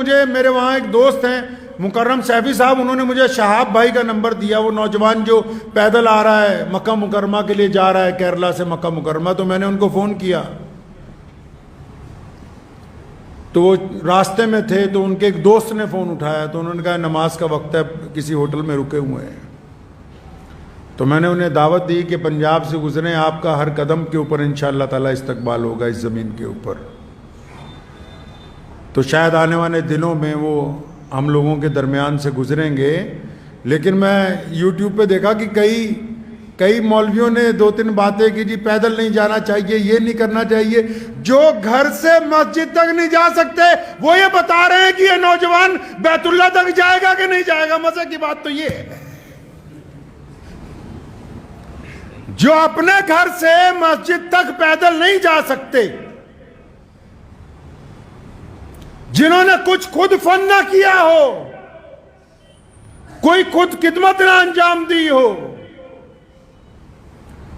مجھے میرے وہاں ایک دوست ہیں مکرم سیفی صاحب، انہوں نے مجھے شہاب بھائی کا نمبر دیا، وہ نوجوان جو پیدل آ رہا ہے مکہ مکرمہ کے لیے جا رہا ہے کیرلا سے مکہ مکرمہ، تو میں نے ان کو فون کیا تو وہ راستے میں تھے، تو ان کے ایک دوست نے فون اٹھایا تو انہوں نے کہا نماز کا وقت ہے، کسی ہوٹل میں رکے ہوئے ہیں، تو میں نے انہیں دعوت دی کہ پنجاب سے گزریں، آپ کا ہر قدم کے اوپر انشاءاللہ تعالی استقبال ہوگا اس زمین کے اوپر، تو شاید آنے والے دنوں میں وہ ہم لوگوں کے درمیان سے گزریں گے۔ لیکن میں یوٹیوب پہ دیکھا کہ کئی مولویوں نے 2-3 باتیں کی، جی پیدل نہیں جانا چاہیے، یہ نہیں کرنا چاہیے، جو گھر سے مسجد تک نہیں جا سکتے وہ یہ بتا رہے ہیں کہ یہ نوجوان بیت اللہ تک جائے گا کہ نہیں جائے گا۔ مزے کی بات تو یہ ہے، جو اپنے گھر سے مسجد تک پیدل نہیں جا سکتے، جنہوں نے کچھ خود فن نہ کیا ہو، کوئی خود خدمت نہ انجام دی ہو۔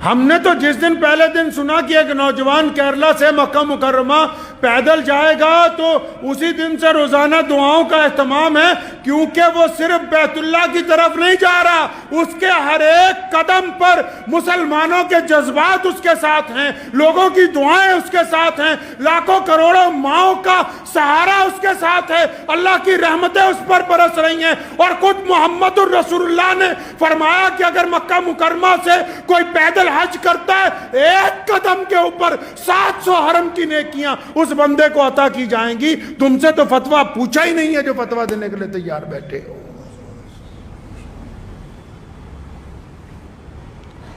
ہم نے تو جس دن پہلے دن سنا کہ ایک نوجوان کیرلا سے مکہ مکرمہ پیدل جائے گا، تو اسی دن سے روزانہ دعاؤں کا اہتمام ہے، کیونکہ وہ صرف بیت اللہ کی طرف نہیں جا رہا، اس کے ہر ایک قدم پر مسلمانوں کے جذبات اس کے ساتھ ہیں، لوگوں کی دعائیں اس کے ساتھ ہیں، لاکھوں کروڑوں ماؤں کا سہارا اس کے ساتھ ہے، اللہ کی رحمتیں اس پر برس رہی ہیں۔ اور خود محمد الرسول اللہ نے فرمایا کہ اگر مکہ مکرمہ سے کوئی پیدل حج کرتا ہے، ایک قدم کے اوپر 700 حرم کی نیکیاں اس بندے کو عطا کی جائیں گی۔ تم سے تو فتویٰ پوچھا ہی نہیں ہے جو فتویٰ دینے کے لیے تیار بیٹھے ہو۔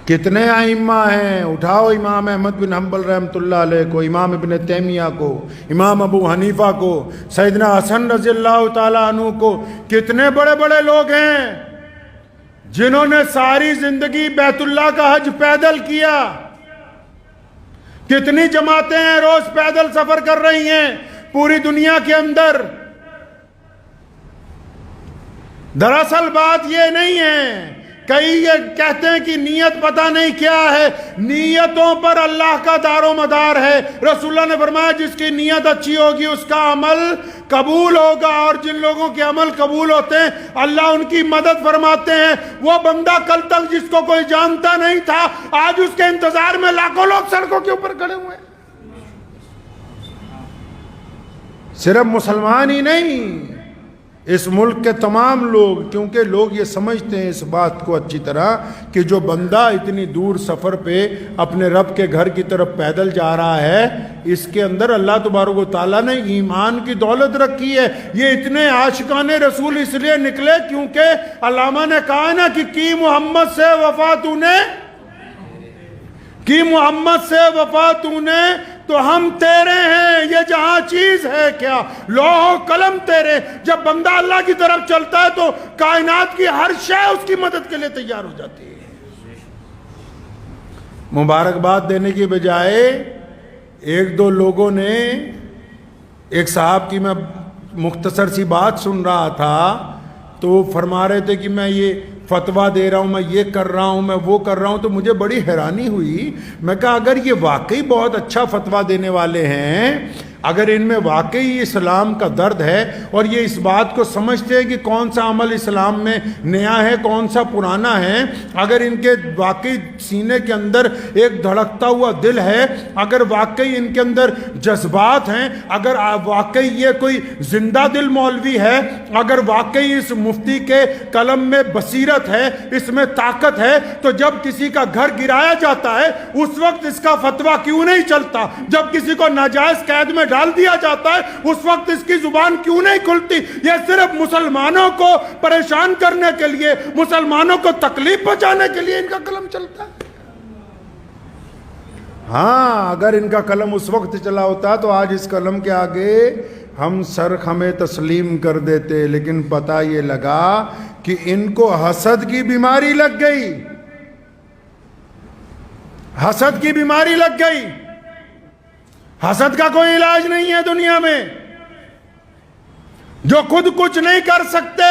کتنے ائمہ ہیں، اٹھاؤ امام احمد بن حنبل رحمۃ اللہ علیہ کو، امام ابن تیمیہ کو، امام ابو حنیفہ کو، سیدنا حسن رضی اللہ تعالیٰ عنہ کو، کتنے بڑے بڑے لوگ ہیں جنہوں نے ساری زندگی بیت اللہ کا حج پیدل کیا۔ کتنی جماعتیں ہیں روز پیدل سفر کر رہی ہیں پوری دنیا کے اندر۔ دراصل بات یہ نہیں ہے، کئی یہ کہتے ہیں کہ نیت پتہ نہیں کیا ہے، نیتوں پر اللہ کا دار و مدار ہے۔ رسول اللہ نے فرمایا جس کی نیت اچھی ہوگی اس کا عمل قبول ہوگا، اور جن لوگوں کے عمل قبول ہوتے ہیں اللہ ان کی مدد فرماتے ہیں۔ وہ بندہ کل تک جس کو کوئی جانتا نہیں تھا، آج اس کے انتظار میں لاکھوں لوگ سڑکوں کے اوپر کھڑے ہوئے ہیں۔ صرف مسلمان ہی نہیں، اس ملک کے تمام لوگ، کیونکہ لوگ یہ سمجھتے ہیں اس بات کو اچھی طرح کہ جو بندہ اتنی دور سفر پہ اپنے رب کے گھر کی طرف پیدل جا رہا ہے، اس کے اندر اللہ تبارک و تعالیٰ نے ایمان کی دولت رکھی ہے۔ یہ اتنے عاشقان رسول اس لیے نکلے کیونکہ علامہ نے کہا نا کہ کی محمد سے وفا تو نے، کی محمد سے وفا تو نے تو ہم تیرے ہیں، یہ جہاں چیز ہے کیا لوح و قلم تیرے۔ جب بندہ اللہ کی طرف چلتا ہے تو کائنات کی ہر شے اس کی مدد کے لیے تیار ہو جاتی ہے۔ مبارکباد دینے کی بجائے ایک دو لوگوں نے، ایک صاحب کی میں مختصر سی بات سن رہا تھا تو وہ فرما رہے تھے کہ میں یہ فتویٰ دے رہا ہوں، میں یہ کر رہا ہوں، میں وہ کر رہا ہوں، تو مجھے بڑی حیرانی ہوئی۔ میں کہا اگر یہ واقعی بہت اچھا فتویٰ دینے والے ہیں، اگر ان میں واقعی اسلام کا درد ہے اور یہ اس بات کو سمجھتے ہیں کہ کون سا عمل اسلام میں نیا ہے کون سا پرانا ہے، اگر ان کے واقعی سینے کے اندر ایک دھڑکتا ہوا دل ہے، اگر واقعی ان کے اندر جذبات ہیں، اگر واقعی یہ کوئی زندہ دل مولوی ہے، اگر واقعی اس مفتی کے قلم میں بصیرت ہے، اس میں طاقت ہے، تو جب کسی کا گھر گرایا جاتا ہے اس وقت اس کا فتویٰ کیوں نہیں چلتا؟ جب کسی کو ناجائز قید میں ڈال دیا جاتا ہے اس وقت اس کی زبان کیوں نہیں کھلتی؟ یہ صرف مسلمانوں کو پریشان کرنے کے لیے، مسلمانوں کو تکلیف پہنچانے کے لیے ان کا قلم چلتا ہے۔ ہاں اگر ان کا قلم اس وقت چلا ہوتا تو آج اس قلم کے آگے ہم سر خمیں تسلیم کر دیتے، لیکن پتہ یہ لگا کہ ان کو حسد کی بیماری لگ گئی، حسد کی بیماری لگ گئی۔ حسد کا کوئی علاج نہیں ہے دنیا میں۔ جو خود کچھ نہیں کر سکتے،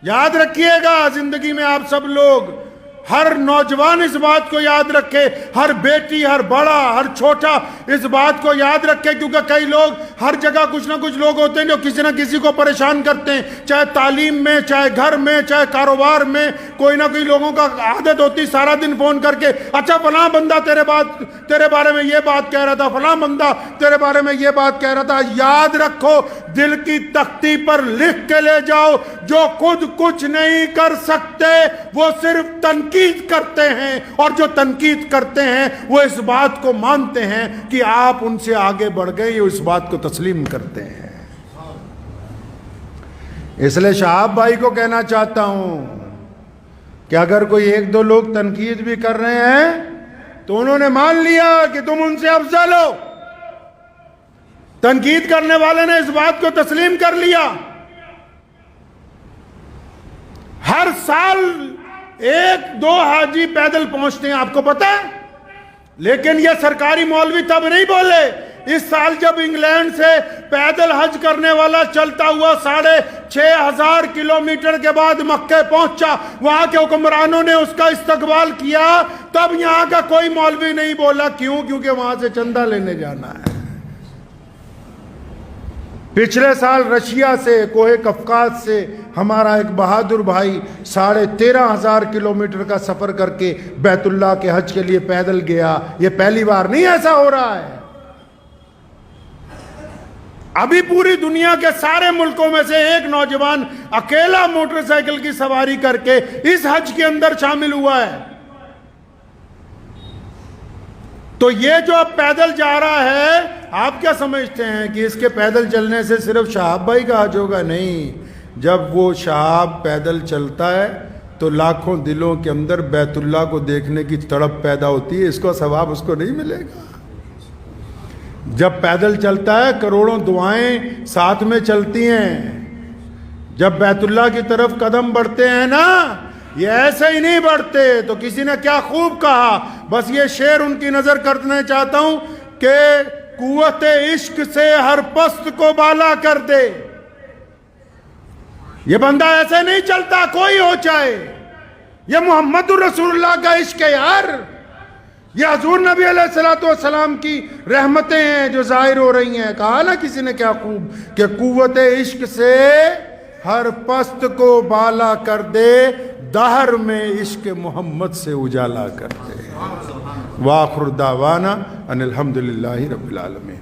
یاد رکھیے گا زندگی میں آپ سب لوگ ہر نوجوان اس بات کو یاد رکھے، ہر بیٹی، ہر بڑا، ہر چھوٹا اس بات کو یاد رکھے، کیونکہ کئی لوگ ہر جگہ کچھ نہ کچھ لوگ ہوتے ہیں جو کسی نہ کسی کو پریشان کرتے ہیں، چاہے تعلیم میں، چاہے گھر میں، چاہے کاروبار میں، کوئی نہ کوئی لوگوں کا عادت ہوتی سارا دن فون کر کے اچھا فلاں بندہ تیرے بارے میں یہ بات کہہ رہا تھا، فلاں بندہ تیرے بارے میں یہ بات کہہ رہا تھا۔ یاد رکھو، دل کی تختی پر لکھ کے لے جاؤ، جو خود کچھ نہیں کر سکتے وہ صرف تنقید کرتے ہیں، اور جو تنقید کرتے ہیں وہ اس بات کو مانتے ہیں کہ آپ ان سے آگے بڑھ گئے، یہ اس بات کو تسلیم کرتے ہیں۔ اس لیے شہاب بھائی کو کہنا چاہتا ہوں کہ اگر کوئی ایک دو لوگ تنقید بھی کر رہے ہیں تو انہوں نے مان لیا کہ تم ان سے افضل ہو۔ تنقید کرنے والے نے اس بات کو تسلیم کر لیا۔ ہر سال 1-2 حاجی پیدل پہنچتے ہیں، آپ کو پتا ہے، لیکن یہ سرکاری مولوی تب نہیں بولے۔ اس سال جب انگلینڈ سے پیدل حج کرنے والا چلتا ہوا 6,500 کلومیٹر کے بعد مکہ پہنچا، وہاں کے حکمرانوں نے اس کا استقبال کیا، تب یہاں کا کوئی مولوی نہیں بولا۔ کیوں؟ کیونکہ وہاں سے چندہ لینے جانا ہے۔ پچھلے سال رشیا سے، کوہ قفقاز سے ہمارا ایک بہادر بھائی 13,500 کلومیٹر کا سفر کر کے بیت اللہ کے حج کے لیے پیدل گیا۔ یہ پہلی بار نہیں ایسا ہو رہا ہے۔ ابھی پوری دنیا کے سارے ملکوں میں سے ایک نوجوان اکیلا موٹر سائیکل کی سواری کر کے اس حج کے اندر شامل ہوا ہے۔ تو یہ جو اب پیدل جا رہا ہے، آپ کیا سمجھتے ہیں کہ اس کے پیدل چلنے سے صرف شہاب بھائی کا حج ہوگا؟ نہیں، جب وہ شہاب پیدل چلتا ہے تو لاکھوں دلوں کے اندر بیت اللہ کو دیکھنے کی تڑپ پیدا ہوتی ہے، اس کو ثواب اس کو نہیں ملے گا؟ جب پیدل چلتا ہے کروڑوں دعائیں ساتھ میں چلتی ہیں۔ جب بیت اللہ کی طرف قدم بڑھتے ہیں نا، یہ ایسے ہی نہیں بڑھتے۔ تو کسی نے کیا خوب کہا، بس یہ شعر ان کی نظر کرنے چاہتا ہوں کہ قوت عشق سے ہر پست کو بالا کر دے۔ یہ بندہ ایسے نہیں چلتا، کوئی ہو چاہے۔ یہ محمد الرسول اللہ کا عشق ہے یار، یہ حضور نبی علیہ السلام کی رحمتیں ہیں جو ظاہر ہو رہی ہیں۔ کہا نا کسی نے کیا خوب کہ قوت عشق سے ہر پست کو بالا کر دے، دہر میں عشق محمد سے اجالا کر دے۔ وآخر دعوانا ان الحمدللہ رب العالمین۔